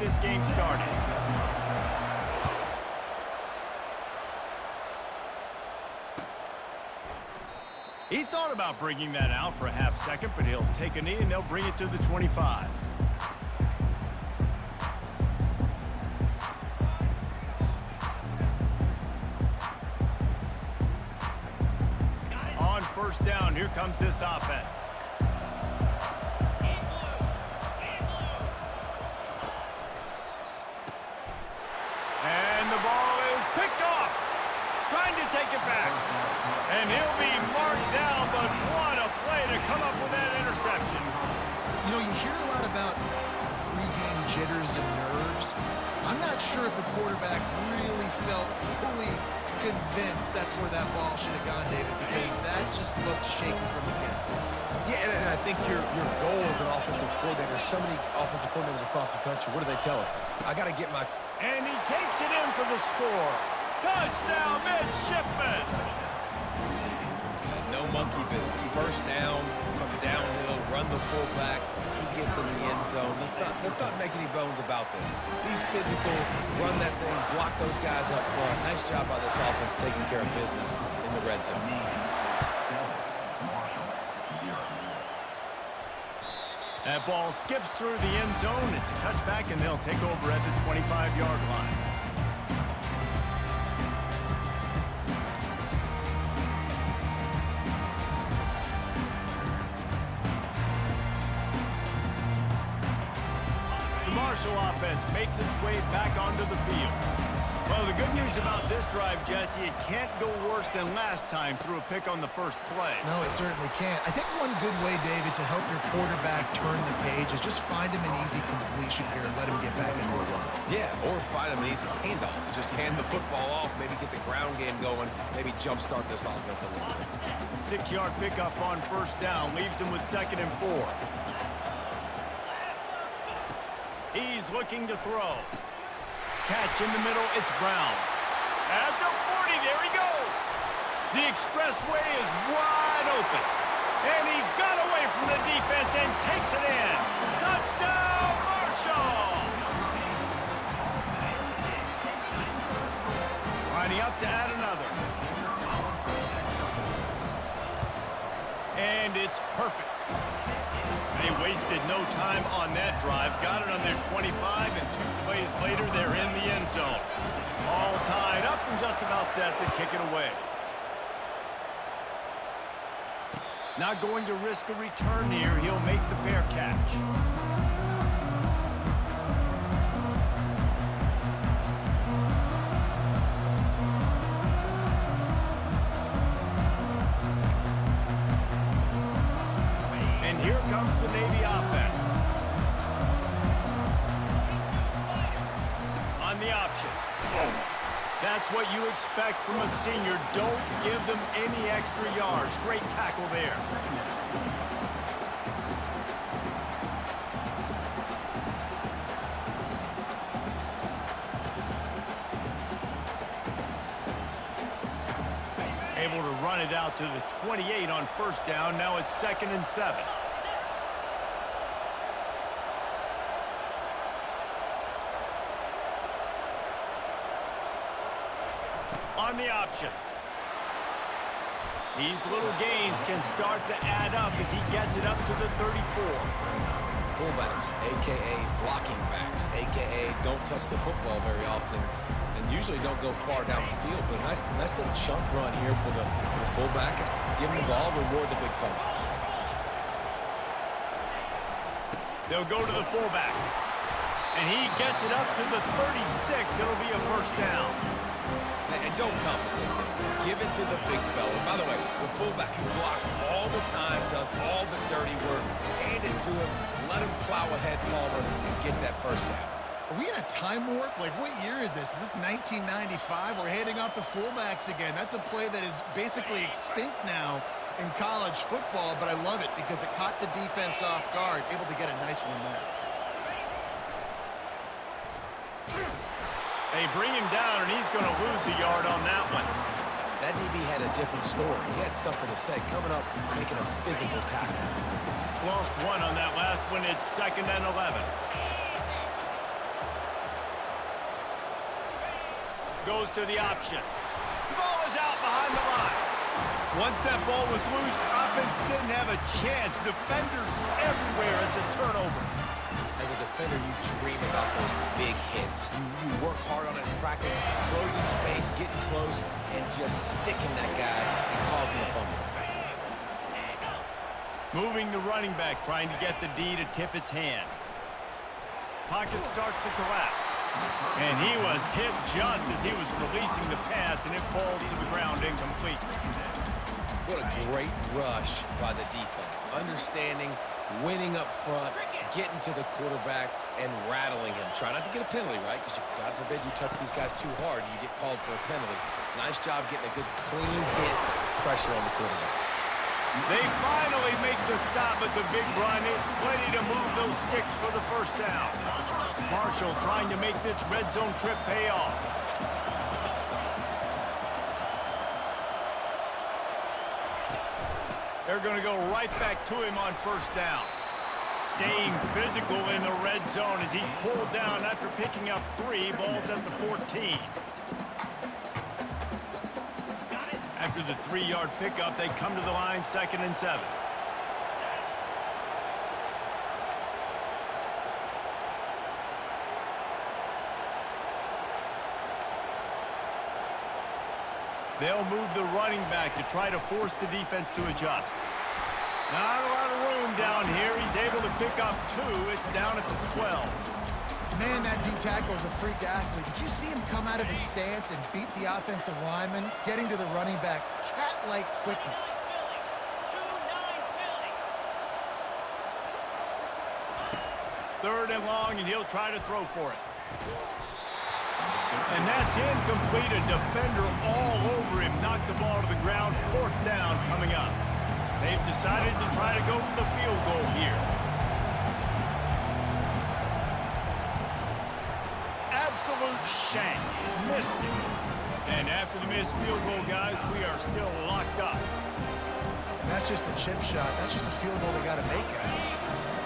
this game started. He thought about bringing that out for a half second, but he'll take a knee and they'll bring it to the 25. On first down, here comes this offense. And the ball is picked off. Trying to take it back. And he'll be marked down, but what a play to come up with that interception. You know, you hear a lot about pregame jitters and nerves. I'm not sure if the quarterback really felt fully convinced that's where that ball should have gone, David, because that just looked shaky from the get-go. Yeah, and I think your goal as an offensive coordinator, so many offensive coordinators across the country, what do they tell us? I got to get my... And he takes it in for the score. Touchdown, midshipman! No monkey business. First down, come downhill, run the fullback. He gets in the end zone. Let's not make any bones about this. Be physical, run that thing, block those guys up front. Nice job by this offense taking care of business in the red zone. That ball skips through the end zone. It's a touchback, and they'll take over at the 25-yard line. Marshall offense makes its way back onto the field. Well, the good news about this drive, Jesse, it can't go worse than last time through a pick on the first play. No, it certainly can't. I think one good way, David, to help your quarterback turn the page is just find him an easy completion here and let him get back into a run. Yeah, or find him an easy handoff. Just hand the football off, maybe get the ground game going, maybe jumpstart this offense a little bit. 6-yard pickup on first down leaves him with 2nd and 4. He's looking to throw. Catch in the middle, it's Brown. At the 40, there he goes. The expressway is wide open. And he got away from the defense and takes it in. Touchdown, Marshall! Lining up to add another. And it's perfect. They wasted no time on that drive. Got it on their 25, and 2 plays later, they're in the end zone. All tied up and just about set to kick it away. Not going to risk a return here. He'll make the fair catch. Here comes the Navy offense. On the option. That's what you expect from a senior. Don't give them any extra yards. Great tackle there. Able to run it out to the 28 on first down. Now it's 2nd and 7. On the option. These little gains can start to add up as he gets it up to the 34. Fullbacks, a.k.a. blocking backs, a.k.a. don't touch the football very often and usually don't go far down the field. But a nice little chunk run here for the fullback. Give him the ball, reward the big fella. They'll go to the fullback. And he gets it up to the 36. It'll be a first down. And don't complicate things. Give it to the big fella. By the way, the fullback who blocks all the time, does all the dirty work. Hand it to him. Let him plow ahead, Palmer, and get that first down. Are we in a time warp? Like, what year is this? Is this 1995? We're handing off to fullbacks again. That's a play that is basically extinct now in college football, but I love it because it caught the defense off guard, able to get a nice one there. They bring him down, and he's going to lose a yard on that one. That DB had a different story. He had something to say, coming up, making a physical tackle. Lost one on that last one. It's 2nd and 11. Goes to the option. The ball is out behind the line. Once that ball was loose, offense didn't have a chance. Defenders everywhere. It's a turnover. As a defender, you dream about those big hits. You work hard on it in practice, closing space, getting close, and just sticking that guy and causing the fumble. Moving the running back, trying to get the D to tip its hand. Pocket starts to collapse. And he was hit just as he was releasing the pass, and it falls to the ground incomplete. What a great rush by the defense. Understanding, winning up front, getting to the quarterback, and rattling him. Try not to get a penalty, right? Because God forbid you touch these guys too hard and you get called for a penalty. Nice job getting a good clean hit, pressure on the quarterback. They finally make the stop, but the big run is plenty to move those sticks for the first down. Marshall trying to make this red zone trip pay off. They're going to go right back to him on first down. Staying physical in the red zone as he's pulled down after picking up 3 balls at the 14. After the 3-yard pickup, they come to the line 2nd and 7. They'll move the running back to try to force the defense to adjust. Not a lot of room down here. He's able to pick up 2. It's down at the 12. Man, that D-tackle is a freak athlete. Did you see him come out of his stance and beat the offensive lineman, getting to the running back? Cat-like quickness. Third and long, and he'll try to throw for it. And that's incomplete. A defender all over him. Knocked the ball to the ground. 4th down coming up. They've decided to try to go for the field goal here. Absolute shank. Missed it. And after the missed field goal, guys, we are still locked up. And that's just the chip shot. That's just a field goal they got to make, guys.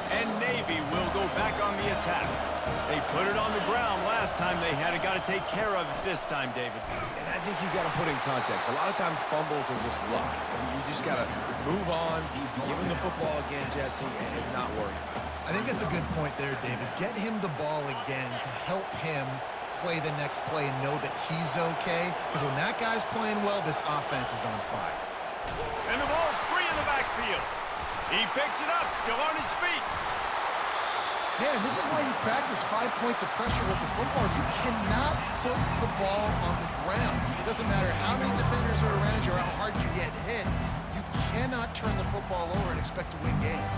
And Navy will go back on the attack. They put it on the ground last time they had it. Got to take care of it this time, David. And I think you've got to put in context. A lot of times fumbles are just luck. You just got to move on, give him the football again, Jesse, and not worry about it. I think that's a good point there, David. Get him the ball again to help him play the next play and know that he's okay. Because when that guy's playing well, this offense is on fire. And the ball's free in the backfield. He picks it up, still on his feet. Man, and this is why you practice 5 points of pressure with the football. You cannot put the ball on the ground. It doesn't matter how many defenders are around you or how hard you get hit. You cannot turn the football over and expect to win games.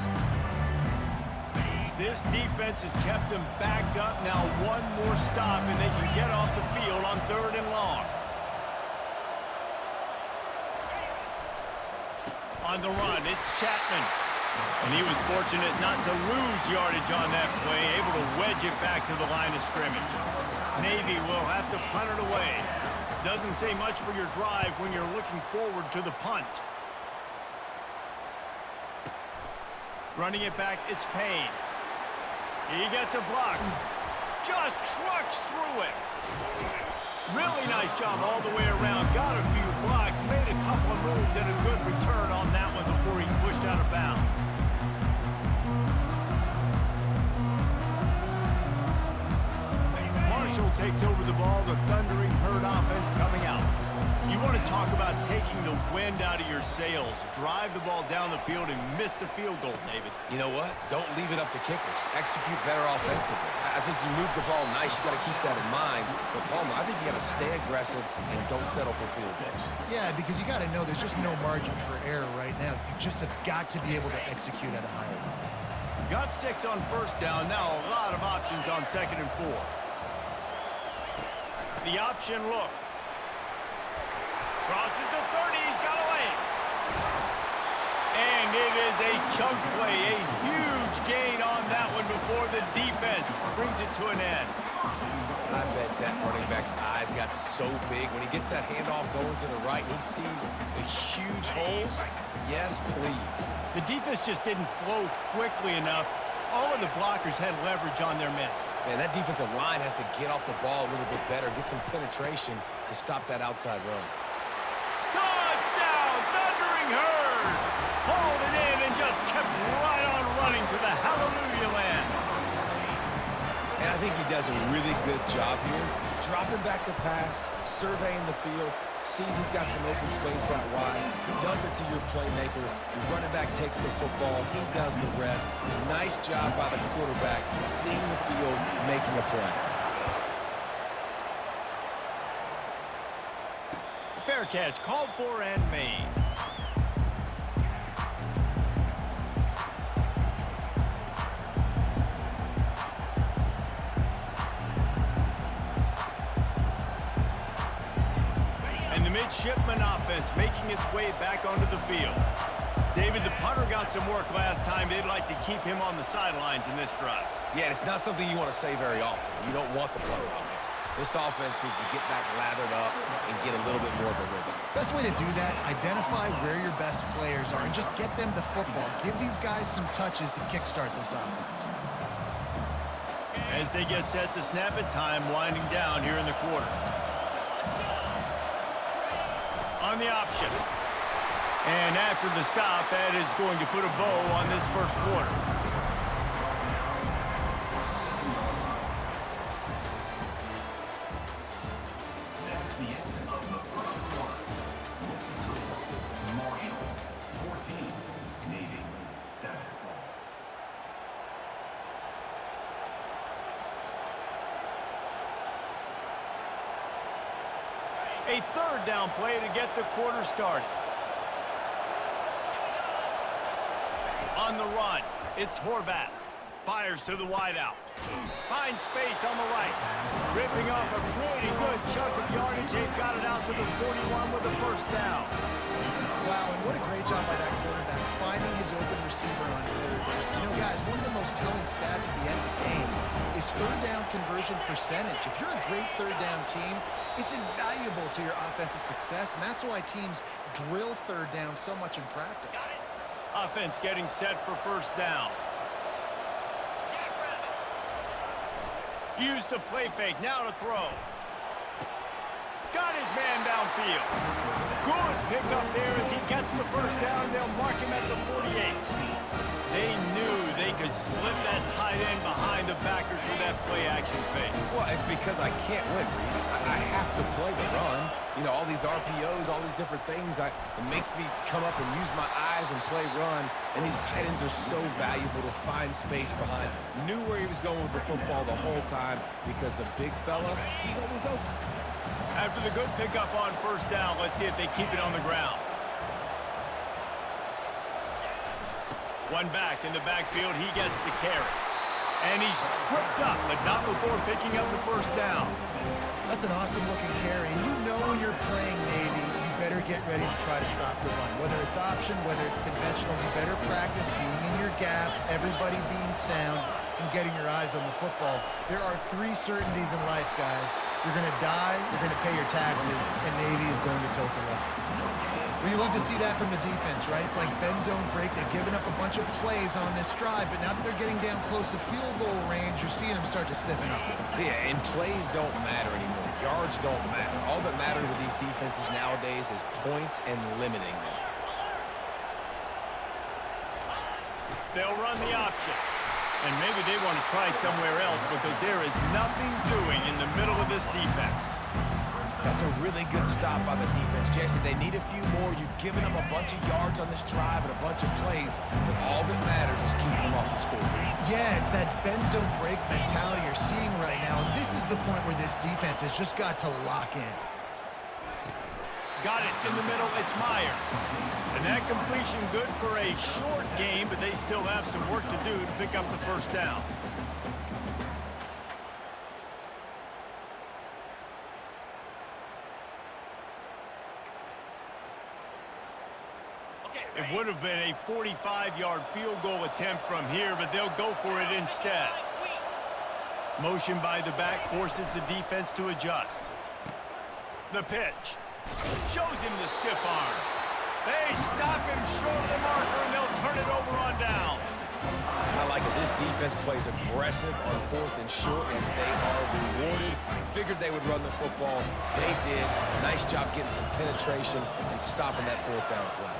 This defense has kept them backed up. Now one more stop, and they can get off the field on 3rd and long. On the run, it's Chapman. And he was fortunate not to lose yardage on that play, able to wedge it back to the line of scrimmage. Navy will have to punt it away. Doesn't say much for your drive when you're looking forward to the punt. Running it back, it's Payne. He gets a block. Just trucks through it. Really nice job all the way around. Got a few blocks, made a couple of moves, and a good return on that one before he's pushed out of bounds. Marshall takes over the ball. The thundering herd offense coming out. You want to talk about taking the wind out of your sails. Drive the ball down the field and miss the field goal, David. You know what? Don't leave it up to kickers. Execute better offensively. I think you move the ball nice. You got to keep that in mind. But, Palmer, I think you got to stay aggressive and don't settle for field goals. Yeah, because you got to know there's just no margin for error right now. You just have got to be able to execute at a higher level. Got 6 on first down. Now a lot of options on 2nd and 4. The option look. Crosses the 30, he's got away. And it is a chunk play, a huge gain on that one before the defense brings it to an end. I bet that running back's eyes got so big when he gets that handoff going to the right and he sees the huge holes. Yes, please. The defense just didn't flow quickly enough. All of the blockers had leverage on their men. Man, that defensive line has to get off the ball a little bit better, get some penetration to stop that outside run. Touchdown, Thundering Herd! Hauled it in and just kept right on running to the hallelujah land. And I think he does a really good job here, dropping back to pass, surveying the field, sees he's got some open space out wide, dump it to your playmaker, your running back takes the football, he does the rest. Nice job by the quarterback, seeing the field, making a play. Fair catch, called for and made. And the midshipman offense making its way back onto the field. David, the punter got some work last time. They'd like to keep him on the sidelines in this drive. Yeah, it's not something you want to say very often. You don't want the punter out there. This offense needs to get back lathered up and get a little bit more of a rhythm. Best way to do that, identify where your best players are and just get them the football. Give these guys some touches to kickstart this offense. As they get set to snap it, time winding down here in the quarter. On the option. And after the stop, that is going to put a bow on this first quarter. That's the end of the first quarter. Marshall, 14, Navy, 7. A third down play to get the quarter started. On the run, it's Horvat. Fires to the wideout. Finds space on the right. Ripping off a pretty good chunk of yardage. They've got it out to the 41 with the first down. Wow, and what a great job by that quarterback, finding his open receiver on third down. You know, guys, one of the most telling stats at the end of the game is third down conversion percentage. If you're a great third down team, it's invaluable to your offensive success, and that's why teams drill third down so much in practice. Offense getting set for first down. Use the play fake, now to throw. Got his man downfield. Good pickup there as he gets the first down. They'll mark him at the 48. They knew they could slip that tight end behind the backers with that play action fake. Well, it's because I can't win, Reese. I have to play the run. You know, all these RPOs, all these different things, it makes me come up and use my eyes and play run. And these tight ends are so valuable to find space behind. Knew where he was going with the football the whole time because the big fella, he's always open. After the good pickup on first down, let's see if they keep it on the ground. One back in the backfield, he gets the carry. And he's tripped up, but not before picking up the first down. That's an awesome-looking carry. And you know when you're playing Navy, you better get ready to try to stop the run. Whether it's option, whether it's conventional, you better practice being in your gap, everybody being sound, and getting your eyes on the football. There are 3 certainties in life, guys. You're going to die, you're going to pay your taxes, and Navy is going to tote the rock. We love to see that from the defense, right? It's like bend, don't break. They've given up a bunch of plays on this drive, but now that they're getting down close to field goal range, you're seeing them start to stiffen up. Yeah, and plays don't matter anymore. Yards don't matter. All that matters with these defenses nowadays is points and limiting them. They'll run the option. And maybe they want to try somewhere else because there is nothing doing in the middle of this defense. That's a really good stop by the defense. Jason, they need a few more. You've given up a bunch of yards on this drive and a bunch of plays, but all that matters is keeping them off the scoreboard. Yeah, it's that bend, don't break mentality you're seeing right now, and this is the point where this defense has just got to lock in. Got it in the middle, it's Myers. And that completion good for a short game, but they still have some work to do to pick up the first down. It would have been a 45-yard field goal attempt from here, but they'll go for it instead. Motion by the back forces the defense to adjust. The pitch. Shows him the stiff arm. They stop him short of the marker, and they'll turn it over on downs. I like it. This defense plays aggressive on 4th and short, and they are rewarded. Figured they would run the football. They did. Nice job getting some penetration and stopping that 4th down play.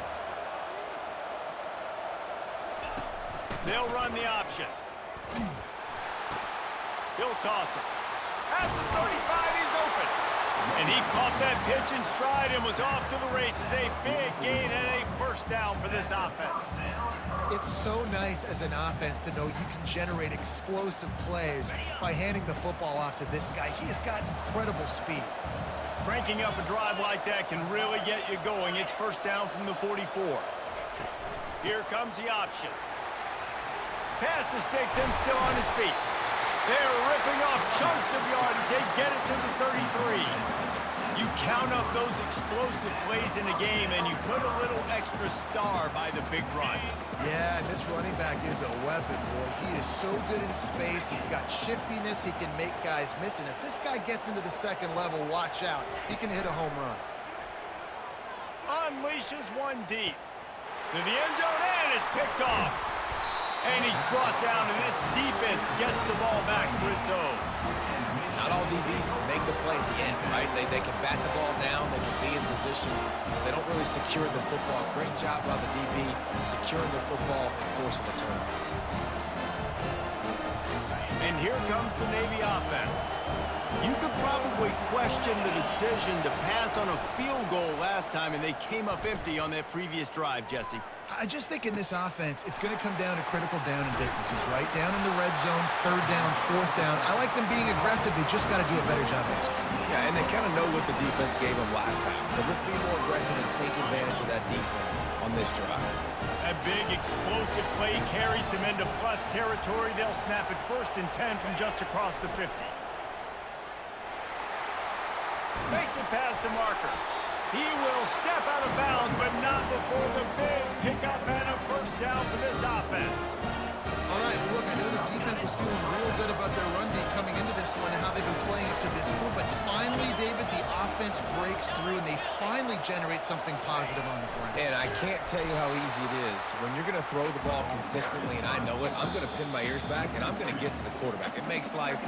They'll run the option. He'll toss it. At the 35, he's open. And he caught that pitch in stride and was off to the races. A big gain and a first down for this offense. It's so nice as an offense to know you can generate explosive plays by handing the football off to this guy. He has got incredible speed. Cranking up a drive like that can really get you going. It's first down from the 44. Here comes the option. Pass mistakes him still on his feet. They're ripping off chunks of yardage. They get it to the 33. You count up those explosive plays in a game, and you put a little extra star by the big runs. Yeah, and this running back is a weapon, boy. He is so good in space. He's got shiftiness. He can make guys miss. And if this guy gets into the second level, watch out. He can hit a home run. Unleashes one deep. To the end zone, and is picked off. And he's brought down, and this defense gets the ball back for its own. Not all DBs make the play at the end, right? They can bat the ball down, they can be in position, but they don't really secure the football. Great job by the DB securing the football and forcing the turnover. And here comes the Navy offense. You could probably question the decision to pass on a field goal last time, and they came up empty on that previous drive, Jesse. I just think in this offense, it's going to come down to critical down and distances, right? Down in the red zone, 3rd down, 4th down. I like them being aggressive. They just got to do a better job executing. Yeah, and they kind of know what the defense gave them last time. So let's be more aggressive and take advantage of that defense on this drive. That big explosive play carries them into plus territory. They'll snap it 1st and 10 from just across the 50. Makes it past the marker. He will step out of bounds, but not before the big pickup and a first down for this offense. All right, well, look, I know the defense was feeling real good about their run D coming into this one and how they've been playing up to this point, but finally, David, the offense breaks through and they finally generate something positive on the ground. And I can't tell you how easy it is. When you're going to throw the ball consistently, and I know it, I'm going to pin my ears back, and I'm going to get to the quarterback. It makes life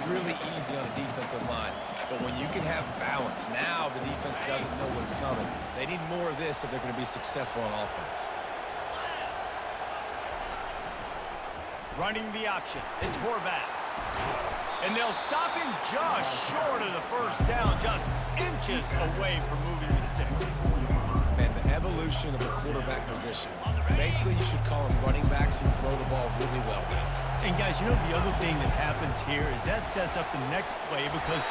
really easy on a defensive line. But when you can have balance, now the defense doesn't know what's coming. They need more of this if they're going to be successful on offense. Running the option. It's Horvath. And they'll stop him just short of the first down, just inches away from moving the sticks. Man, the evolution of the quarterback position. Basically, you should call them running backs who throw the ball really well now. And guys, you know the other thing that happens here is that sets up the next play because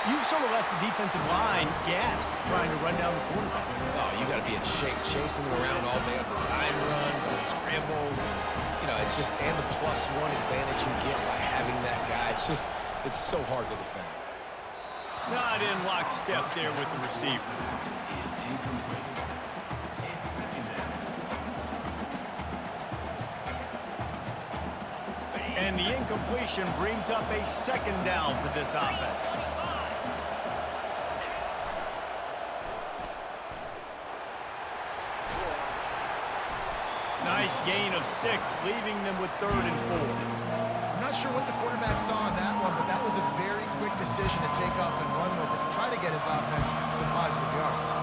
you've sort of left the defensive line gassed trying to run down the quarterback. Oh, you got to be in shape, chasing him around all day on design runs, on scrambles, and, you know, it's just, and the +1 advantage you get by having that guy. It's just, it's so hard to defend. Not in lockstep there with the receiver. And the incompletion brings up a 2nd down for this offense. Nice gain of 6, leaving them with 3rd and 4. I'm not sure what the quarterback saw on that one, but that was a very quick decision to take off and run with it and try to get his offense some positive yards.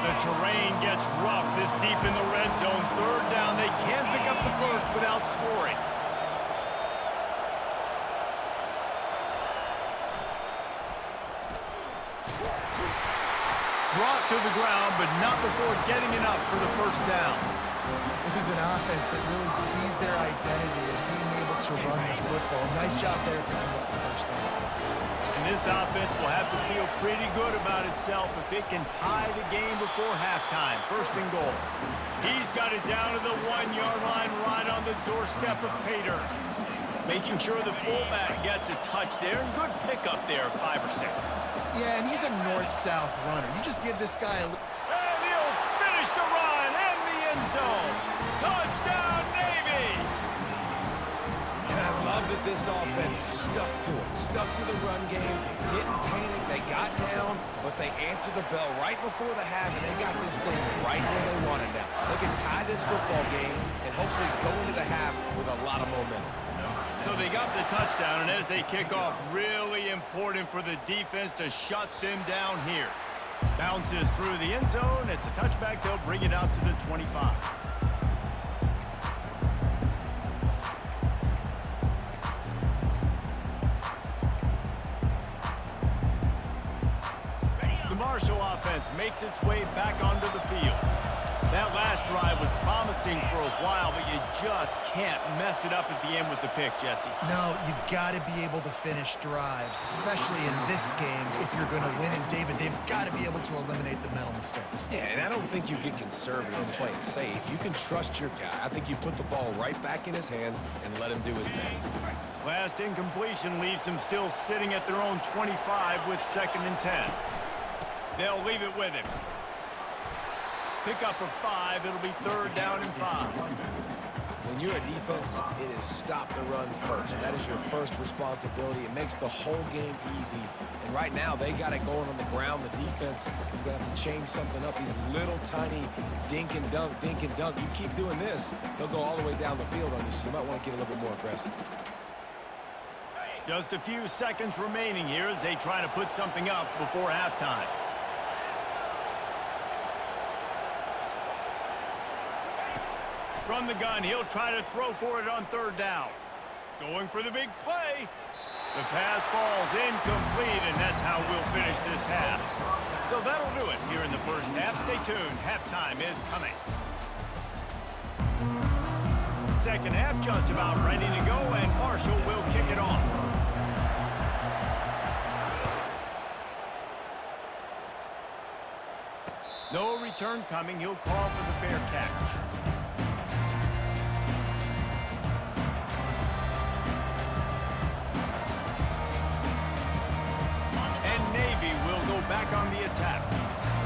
The terrain gets rough this deep in the red zone. 3rd down. They can't pick up the first without scoring. Brought to the ground, but not before getting enough for the first down. This is an offense that really sees their identity as being able to run the football. Nice job there picking up the first down. And this offense will have to feel pretty good about itself if it can tie the game before halftime. 1st and goal. He's got it down to the 1-yard line right on the doorstep of Pater. Making sure the fullback gets a touch there. And good pickup there, 5 or 6. Yeah, and he's a north-south runner. You just give this guy a... And he'll finish the run and the end zone. Touchdown, Navy! And I love that this offense stuck to it, stuck to the run game, didn't panic. They got down, but they answered the bell right before the half, and they got this thing right where they wanted now. They can tie this football game and hopefully go into the half with a lot of momentum. So they got the touchdown, and as they kick off, really important for the defense to shut them down here. Bounces through the end zone. It's a touchback. They'll bring it out to the 25. The Marshall offense makes its way back onto the field. That last drive was promising for a while, but you just can't mess it up at the end with the pick, Jesse. No, you've got to be able to finish drives, especially in this game. If you're going to win, and David, they've got to be able to eliminate the mental mistakes. Yeah, and I don't think you get conservative and play it safe. You can trust your guy. I think you put the ball right back in his hands and let him do his thing. Last incompletion leaves them still sitting at their own 25 with 2nd and 10. They'll leave it with him. Pick up a 5. It'll be 3rd down and 5. When you're a defense, it is stop the run first. That is your first responsibility. It makes the whole game easy. And right now, they got it going on the ground. The defense is going to have to change something up. These little tiny dink and dunk, dink and dunk. You keep doing this, they'll go all the way down the field on you, so you might want to get a little bit more aggressive. Just a few seconds remaining here as they try to put something up before halftime. From the gun, he'll try to throw for it on 3rd down. Going for the big play. The pass falls incomplete, and that's how we'll finish this half. So that'll do it here in the first half. Stay tuned. Halftime is coming. Second half just about ready to go, and Marshall will kick it off. No return coming. He'll call for the fair catch. Back on the attack.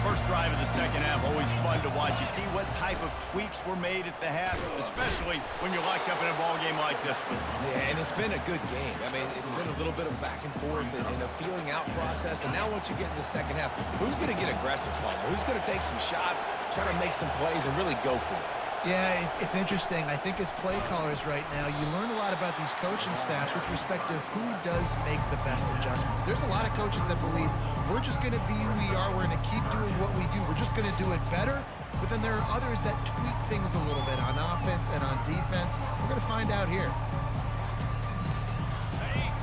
First drive of the second half, always fun to watch. You see what type of tweaks were made at the half, especially when you're locked up in a ball game like this one. Yeah, and it's been a good game. I mean, it's been a little bit of back and forth and a feeling out process. And now once you get in the second half, who's going to get aggressive, Palmer? Who's going to take some shots, try to make some plays, and really go for it? Yeah, it's interesting. I think as play callers right now, you learn a lot about these coaching staffs with respect to who does make the best adjustments. There's a lot of coaches that believe we're just going to be who we are. We're going to keep doing what we do. We're just going to do it better. But then there are others that tweak things a little bit on offense and on defense. We're going to find out here.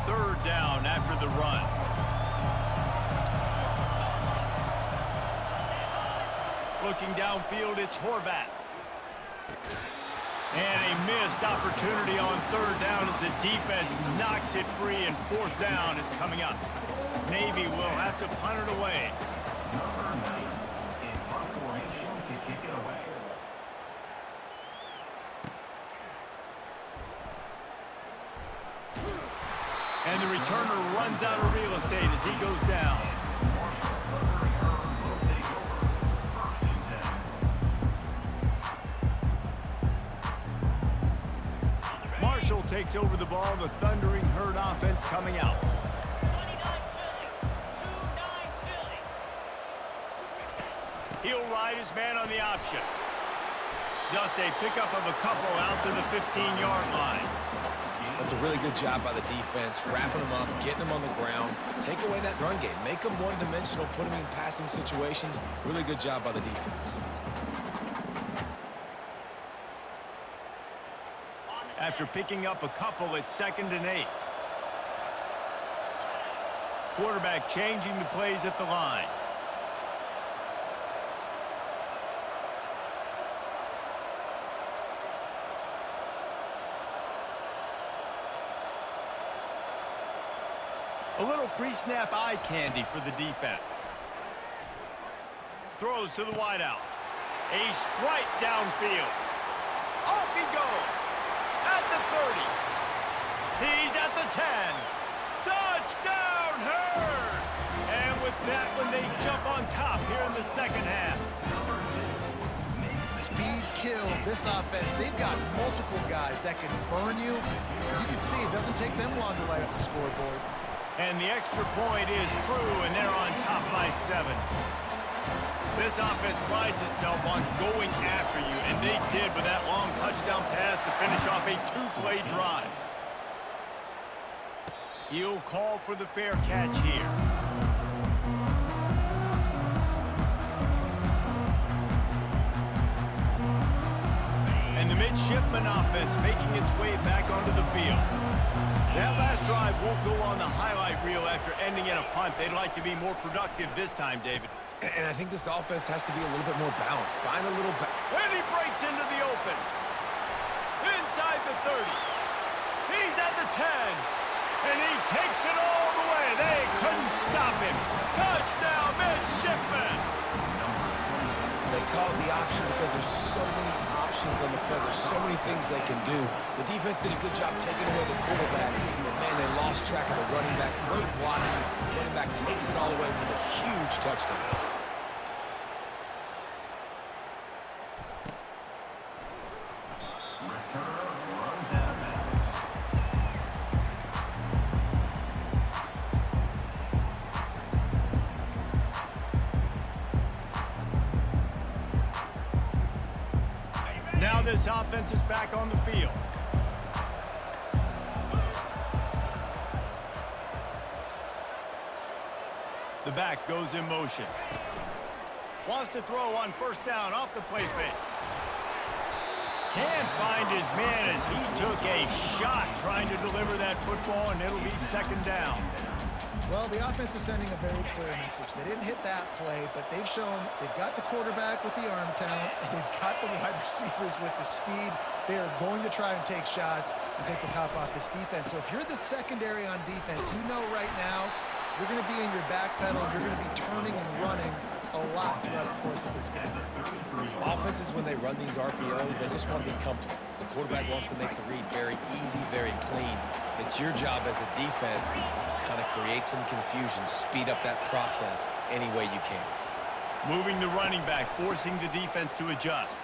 3rd down after the run. Looking downfield, it's Horvath. And a missed opportunity on 3rd down as the defense knocks it free, and 4th down is coming up. Navy will have to punt it away. Number 9 in front formation to kick it away. And the returner runs out of real estate as he goes down. Marshall takes over the ball. The Thundering Herd offense coming out. He'll ride his man on the option. Just a pickup of a couple out to the 15-yard line. That's a really good job by the defense, wrapping them up, getting them on the ground, take away that run game, make them one-dimensional, put them in passing situations. Really good job by the defense. After picking up a couple, it's 2nd and 8. Quarterback changing the plays at the line. A little pre-snap eye candy for the defense. Throws to the wideout. A strike downfield. Off he goes. At the 30. He's at the 10. Touchdown, Herd! And with that one, they jump on top here in the second half. Speed kills, this offense, they've got multiple guys that can burn you. You can see it doesn't take them long to light up the scoreboard. And the extra point is true, and they're on top by 7. This offense prides itself on going after you, and they did with that long touchdown pass to finish off a 2-play drive. He'll call for the fair catch here. And the midshipman offense making its way back onto the field. That last drive won't go on the highlight reel after ending in a punt. They'd like to be more productive this time, David. And I think this offense has to be a little bit more balanced. Find a little... And he breaks into the open. Inside the 30. He's at the 10. And he takes it all the way. They couldn't stop him. Touchdown, midshipman. They call it the option because there's so many options on the play. There's so many things they can do. The defense did a good job taking away the quarterback. But, man, they lost track of the running back. Great blocking. The running back takes it all away for the huge touchdown. Now this offense is back on the field. The back goes in motion. Wants to throw on first down off the play fake. Can't find his man as he took a shot trying to deliver that football, and it'll be second down. Well, the offense is sending a very clear message. They didn't hit that play, but they've shown they've got the quarterback with the arm talent, and they've got the wide receivers with the speed. They are going to try and take shots and take the top off this defense. So if you're the secondary on defense, you know right now you're going to be in your back pedal, and you're going to be turning and running a lot throughout the course of this game. Offenses, when they run these RPOs, they just want to be comfortable. The quarterback wants to make the read very easy, very clean. It's your job as a defense to kind of create some confusion, speed up that process any way you can. Moving the running back, forcing the defense to adjust.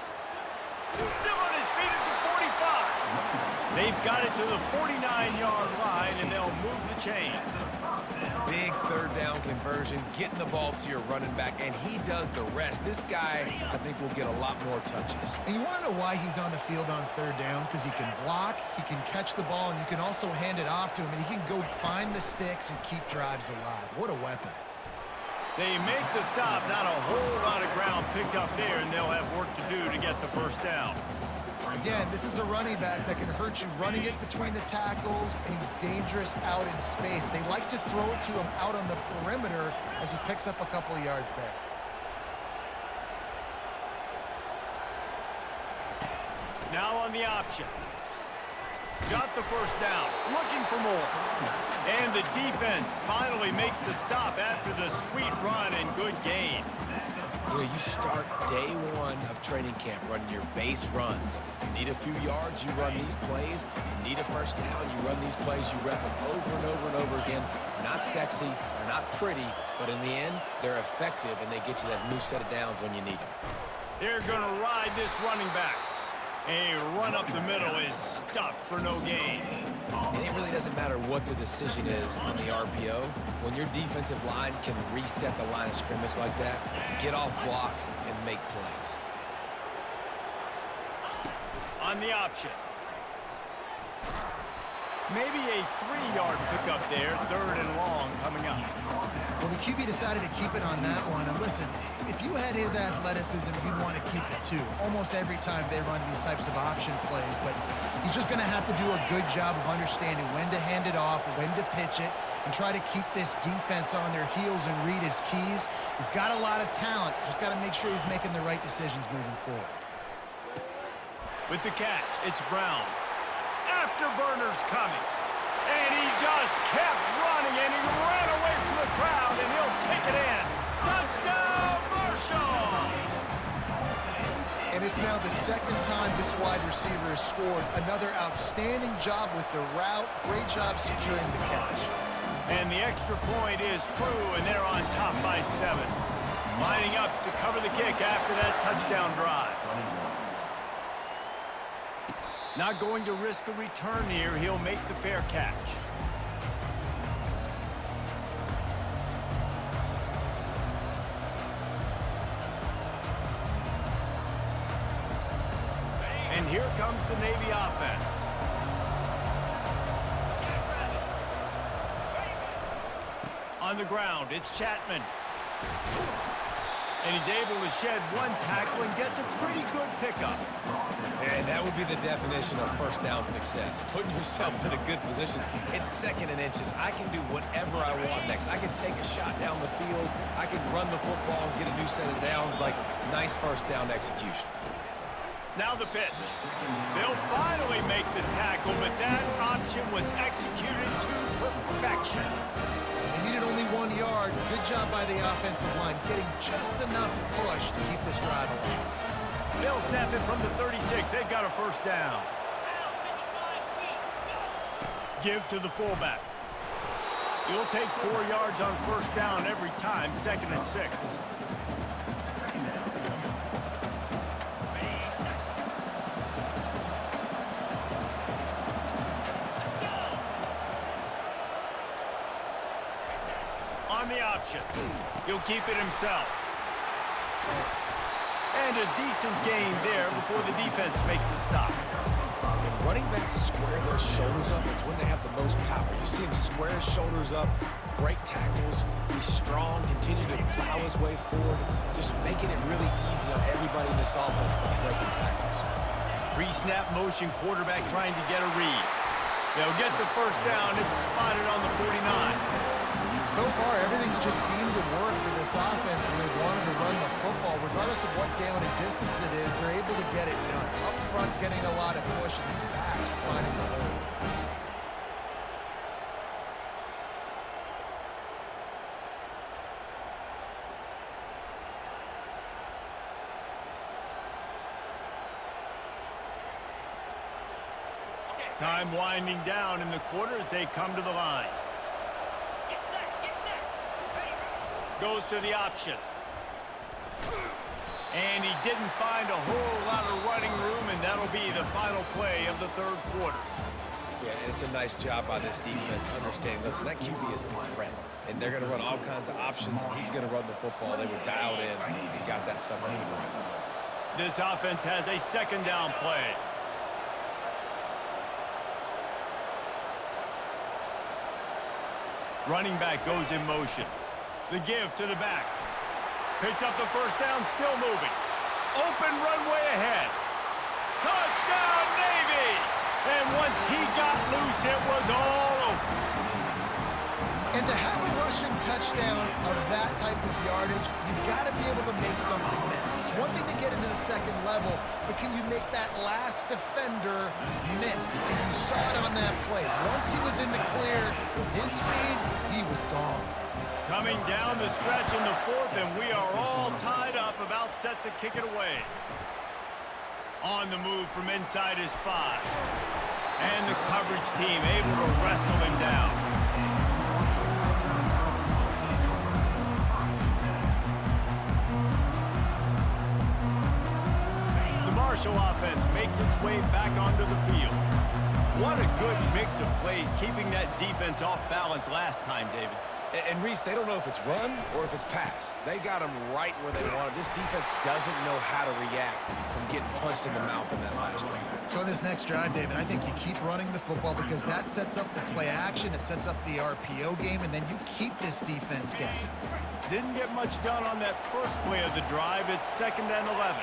Still on his feet at the 45. They've got it to the 49-yard line, and they'll move the chains. Big third down conversion, getting the ball to your running back, and he does the rest. This guy, I think, will get a lot more touches. And you want to know why he's on the field on third down? Because he can block, he can catch the ball, and you can also hand it off to him, and he can go find the sticks and keep drives alive. What a weapon. They make the stop, not a whole lot of ground picked up there, and they'll have work to do to get the first down. Again, this is a running back that can hurt you running it between the tackles, and he's dangerous out in space. They like to throw it to him out on the perimeter as he picks up a couple of yards there. Now on the option. Got the first down, looking for more. And the defense finally makes the stop after the sweet run and good gain. You know, you start day one of training camp running your base runs. You need a few yards, you run these plays. You need a first down, you run these plays. You rep them over and over and over again. They're not sexy, they're not pretty, but in the end, they're effective, and they get you that new set of downs when you need them. They're going to ride this running back. A run up the middle is stuffed for no gain. And it really doesn't matter what the decision is on the RPO. When your defensive line can reset the line of scrimmage like that, get off blocks and make plays. On the option. Maybe a 3-yard pickup there, third and long coming up. Well, the QB decided to keep it on that one. And listen, if you had his athleticism, you'd want to keep it too. Almost every time they run these types of option plays. But he's just going to have to do a good job of understanding when to hand it off, when to pitch it, and try to keep this defense on their heels and read his keys. He's got a lot of talent. Just got to make sure he's making the right decisions moving forward. With the catch, it's Brown. Afterburner's coming. And he just kept running, and he ran away from the crowd, and he'll take it in. Touchdown, Marshall! And it's now the second time this wide receiver has scored. Another outstanding job with the route. Great job securing the catch. And the extra point is true, and they're on top by 7. Lining up to cover the kick after that touchdown drive. Not going to risk a return here. He'll make the fair catch. And here comes the Navy offense. On the ground, it's Chapman. And he's able to shed one tackle and gets a pretty good pickup. And that would be the definition of first down success. Putting yourself in a good position. It's second and inches. I can do whatever I want next. I can take a shot down the field. I can run the football and get a new set of downs. Like, nice first down execution. Now the pitch. They'll finally make the tackle, but that option was executed to perfection. They needed only 1 yard. Good job by the offensive line, getting just enough push to keep this drive alive. They'll snap it from the 36. They've got a first down. Give to the fullback. He'll take 4 yards on first down every time, 2nd and 6. On the option. He'll keep it himself. And a decent gain there before the defense makes the stop. When running backs square their shoulders up, it's when they have the most power. You see him square his shoulders up, break tackles, be strong, continue to plow his way forward, just making it really easy on everybody in this offense by breaking tackles. Pre-snap motion, quarterback trying to get a read. They'll get the first down. It's spotted on the 49. So far, everything's just seemed to work for this offense when they wanted to run the football. Regardless of what down and distance it is, they're able to get it done. Up front, getting a lot of push, and these backs are finding the holes. Time winding down in the quarter as they come to the line. Goes to the option. And he didn't find a whole lot of running room, and that'll be the final play of the third quarter. Yeah, and it's a nice job by this defense understanding, listen, that QB is a threat. And they're going to run all kinds of options, and he's going to run the football. They were dialed in and got that somewhere in the right. This offense has a second down play. Running back goes in motion. The give to the back. Picks up the first down, still moving. Open runway ahead. Touchdown, Navy! And once he got loose, it was all over. And to have a rushing touchdown of that type of yardage, you've got to be able to make something miss. It's one thing to get into the second level, but can you make that last defender miss? And you saw it on that play. Once he was in the clear, with his speed, he was gone. Coming down the stretch in the fourth, and we are all tied up, about set to kick it away. On the move from inside his 5. And the coverage team able to wrestle him down. The Marshall offense makes its way back onto the field. What a good mix of plays, keeping that defense off balance last time, David. And Reese, they don't know if it's run or if it's pass. They got them right where they wanted. This defense doesn't know how to react from getting punched in the mouth on that last drive. So this next drive, David, I think you keep running the football because that sets up the play action, it sets up the RPO game, and then you keep this defense guessing. Didn't get much done on that first play of the drive. It's 2nd and 11.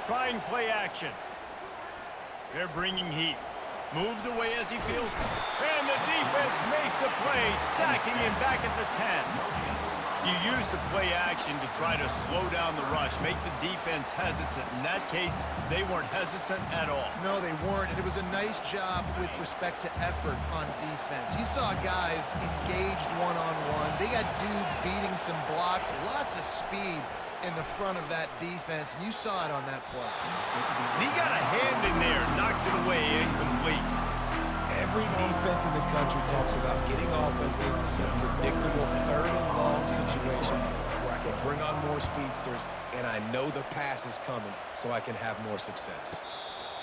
Trying play action. They're bringing heat. Moves away as he feels. And the defense makes a play, sacking him back at the 10. You use the play action to try to slow down the rush, make the defense hesitant. In that case, they weren't hesitant at all. No, they weren't, and it was a nice job with respect to effort on defense. You saw guys engaged one-on-one. They got dudes beating some blocks, lots of speed in the front of that defense, and you saw it on that play. He got a hand in there, knocks it away, incomplete. Every defense in the country talks about getting offenses in predictable 3rd and long situations where I can bring on more speedsters, and I know the pass is coming so I can have more success.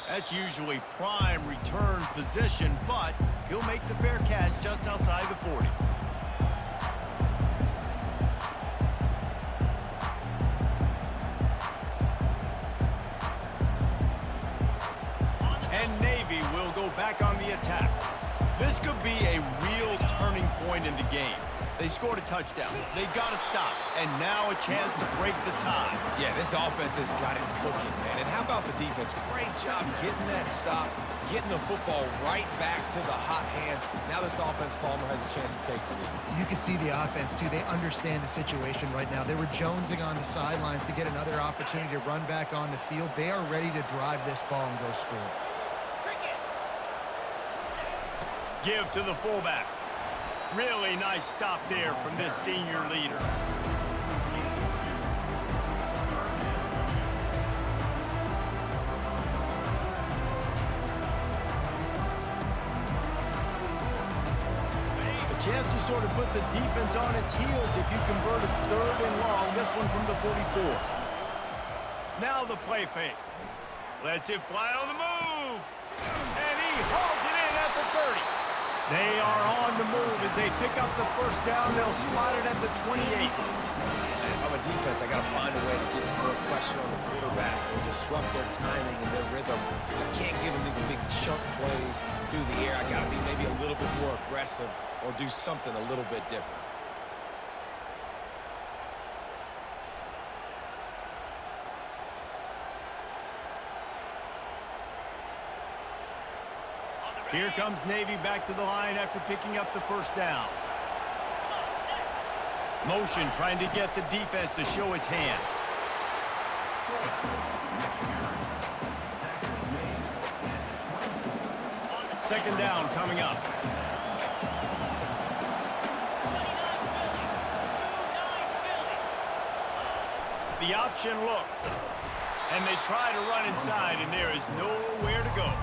That's usually prime return position, but he'll make the fair catch just outside the 40. And Navy will go back on the attack. This could be a real turning point in the game. They scored a touchdown. They got to stop. And now a chance to break the tie. Yeah, this offense has got it cooking, man. And how about the defense? Great job getting that stop, getting the football right back to the hot hand. Now this offense, Palmer, has a chance to take the lead. You can see the offense, too. They understand the situation right now. They were jonesing on the sidelines to get another opportunity to run back on the field. They are ready to drive this ball and go score. Give to the fullback. Really nice stop there from this senior leader. A chance to sort of put the defense on its heels if you convert a 3rd and long. This one from the 44. Now the play fake. Lets it fly on the move. And he hauls it in at the 30. They are on the move as they pick up the first down. They'll spot it at the 28. And if I'm a defense, I got to find a way to get some more pressure on the quarterback or disrupt their timing and their rhythm. I can't give them these big chunk plays through the air. I got to be maybe a little bit more aggressive or do something a little bit different. Here comes Navy back to the line after picking up the first down. Motion trying to get the defense to show his hand. Second down coming up. The option look. And they try to run inside, and there is nowhere to go.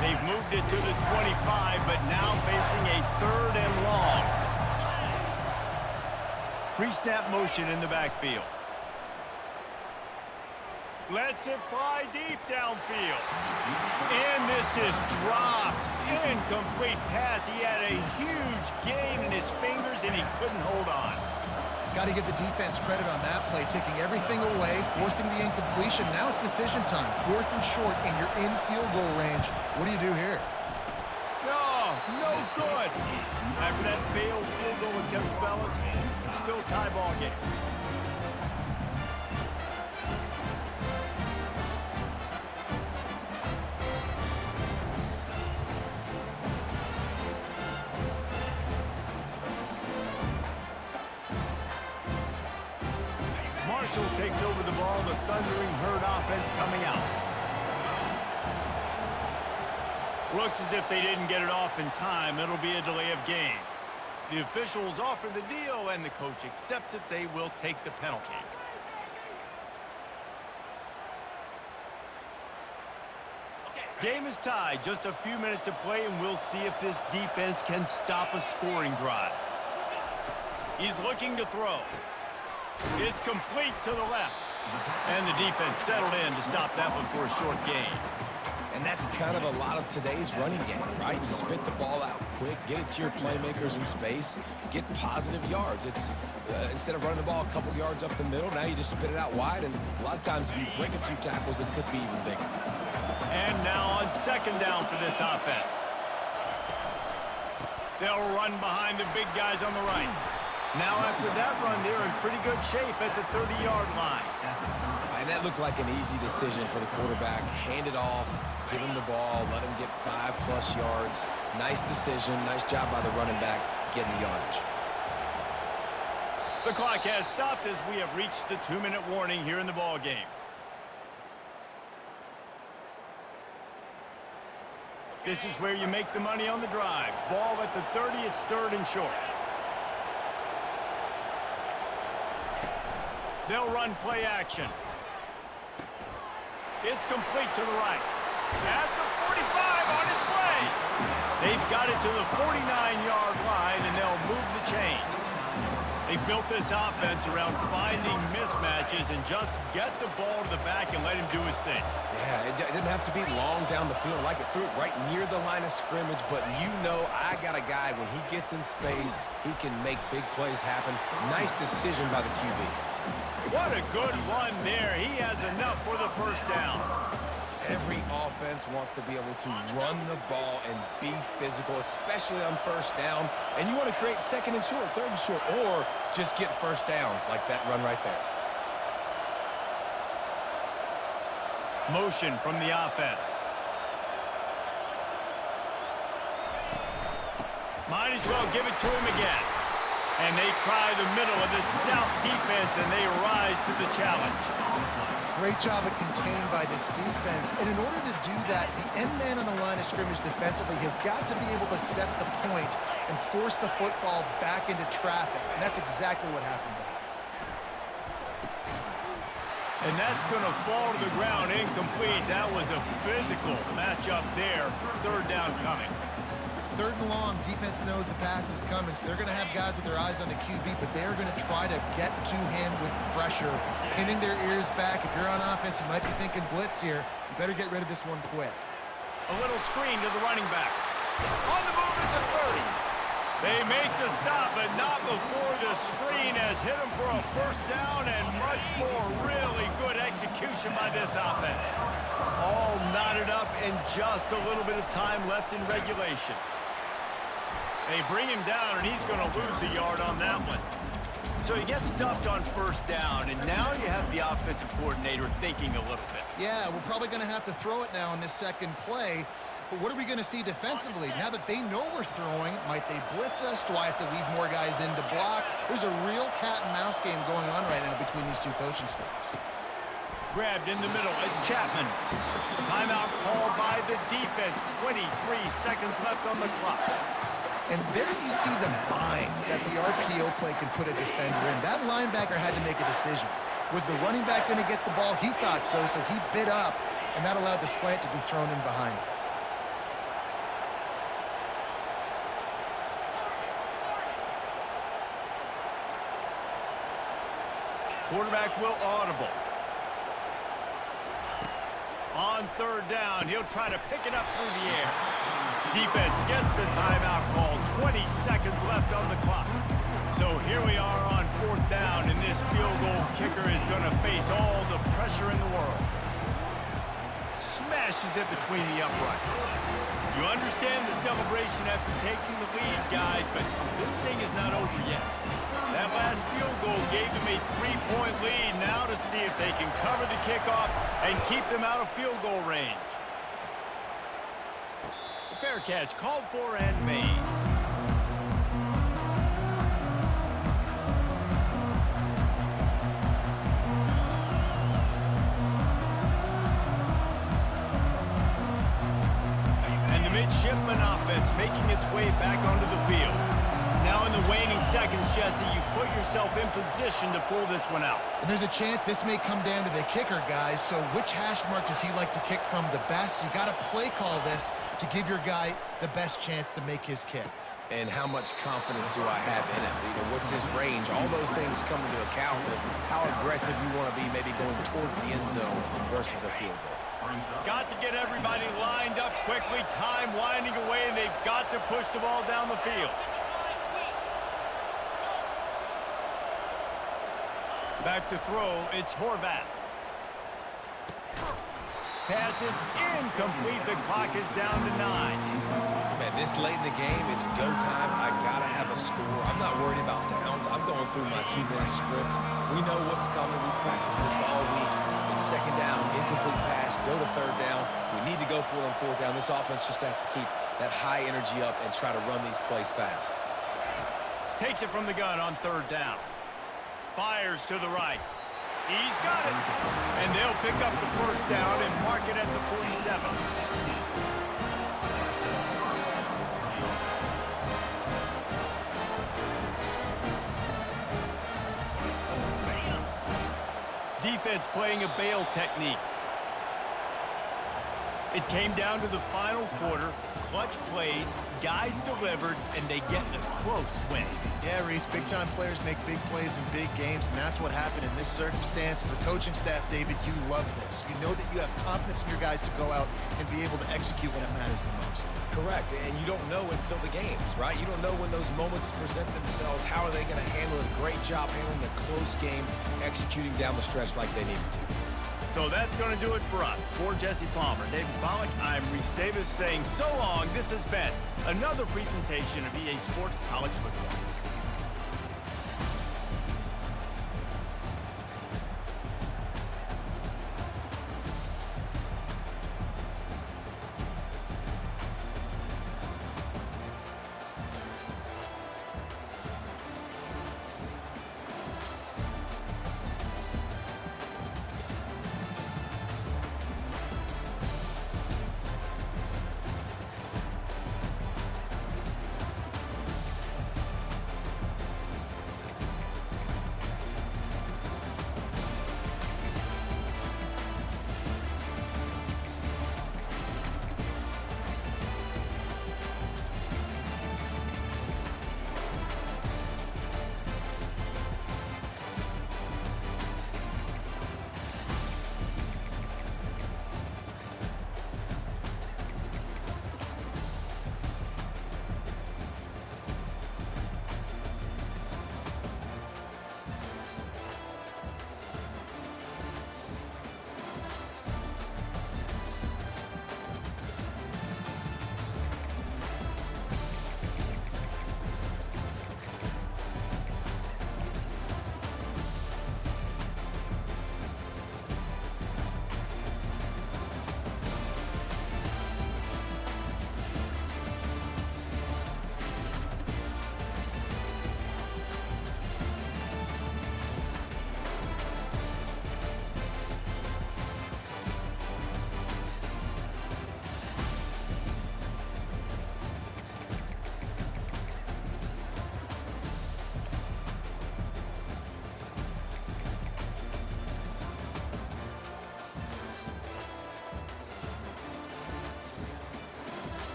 They've moved it to the 25, but now facing a 3rd and long. Pre-snap motion in the backfield. Lets it fly deep downfield. And this is dropped. Incomplete pass. He had a huge gain in his fingers, and he couldn't hold on. Got to give the defense credit on that play, taking everything away, forcing the incompletion. Now it's decision time. 4th and short, and you're in field goal range. What do you do here? No good. After that failed field goal attempt, fellas, still tie ball game. Marshall takes over the ball, the Thundering Herd offense coming out. Looks as if they didn't get it off in time. It'll be a delay of game. The officials offer the deal, and the coach accepts it. They will take the penalty. Game is tied. Just a few minutes to play, and we'll see if this defense can stop a scoring drive. He's looking to throw. It's complete to the left. And the defense settled in to stop that one for a short gain. And that's kind of a lot of today's running game, right? Spit the ball out quick, get it to your playmakers in space, get positive yards. It's instead of running the ball a couple yards up the middle, now you just spit it out wide, and a lot of times if you break a few tackles, it could be even bigger. And now on second down for this offense. They'll run behind the big guys on the right. Now after that run, they're in pretty good shape at the 30-yard line. And that looked like an easy decision for the quarterback. Hand it off, give him the ball, let him get 5+ yards. Nice decision, nice job by the running back getting the yardage. The clock has stopped as we have reached the 2-minute warning here in the ball game. This is where you make the money on the drive. Ball at the 30, it's 3rd and short. They'll run play action. It's complete to the right. At the 45 on its way. They've got it to the 49-yard line, and they'll move the chains. They built this offense around finding mismatches and just get the ball to the back and let him do his thing. Yeah, it didn't have to be long down the field. Like it threw it right near the line of scrimmage, but you know I got a guy, when he gets in space, he can make big plays happen. Nice decision by the QB. What a good run there. He has enough for the first down. Every offense wants to be able to run the ball and be physical, especially on first down. And you want to create second and short, third and short, or just get first downs like that run right there. Motion from the offense. Might as well give it to him again. And they try the middle of this stout defense, and they rise to the challenge. Great job of contained by this defense. And in order to do that, the end man on the line of scrimmage defensively has got to be able to set the point and force the football back into traffic. And that's exactly what happened there. And that's going to fall to the ground incomplete. That was a physical matchup there. Third down coming. Third and long, defense knows the pass is coming, so they're going to have guys with their eyes on the QB, but they're going to try to get to him with pressure, pinning their ears back. If you're on offense, you might be thinking blitz here. You better get rid of this one quick. A little screen to the running back. On the move is the 30. They make the stop, but not before the screen has hit him for a first down, and much more really good execution by this offense. All knotted up and just a little bit of time left in regulation. They bring him down, and he's going to lose a yard on that one. So he gets stuffed on first down, and now you have the offensive coordinator thinking a little bit. Yeah, we're probably going to have to throw it now in this second play. But what are we going to see defensively? Now that they know we're throwing, might they blitz us? Do I have to leave more guys in to block? There's a real cat and mouse game going on right now between these two coaching staffs. Grabbed in the middle. It's Chapman. Timeout called by the defense. 23 seconds left on the clock. And there you see the bind that the RPO play can put a defender in. That linebacker had to make a decision. Was the running back going to get the ball? He thought so, so he bit up, and that allowed the slant to be thrown in behind him. Quarterback will audible. On third down, he'll try to pick it up through the air. Defense gets the timeout call. 20 seconds left on the clock. So here we are on fourth down, and this field goal kicker is going to face all the pressure in the world. Smashes it between the uprights. You understand the celebration after taking the lead, guys, but this thing is not over yet. That last field goal gave them a 3-point lead. Now to see if they can cover the kickoff and keep them out of field goal range. Fair catch called for and made. And the midshipman offense making its way back onto the field. Now in the waning seconds, Jesse, you've put yourself in position to pull this one out. And there's a chance this may come down to the kicker, guys. So which hash mark does he like to kick from the best? You got to play call this to give your guy the best chance to make his kick. And how much confidence do I have in it? You know, what's his range? All those things come into account with how aggressive you want to be, maybe going towards the end zone versus a field goal. Got to get everybody lined up quickly. Time winding away, and they've got to push the ball down the field. Back to throw, it's Horvath. Pass is incomplete. The clock is down to 9. Man, this late in the game, it's go time. I got to have a score. I'm not worried about downs. I'm going through my 2-minute script. We know what's coming. We practiced this all week. It's second down, incomplete pass, go to third down. If we need to go for it on fourth down, this offense just has to keep that high energy up and try to run these plays fast. Takes it from the gun on third down. Fires to the right. He's got it. And they'll pick up the first down and mark it at the 47. Defense playing a bail technique. It came down to the final quarter, clutch plays, guys delivered, and they get a close win. Yeah, Reese, big-time players make big plays in big games, and that's what happened in this circumstance. As a coaching staff, David, you love this. You know that you have confidence in your guys to go out and be able to execute when it matters the most. Correct, and you don't know until the games, right? You don't know when those moments present themselves. How are they going to handle it? Great job handling a close game, executing down the stretch like they needed to. So that's going to do it for us. For Jesse Palmer, David Pollack, I'm Reese Davis saying so long. This has been another presentation of EA Sports College Football.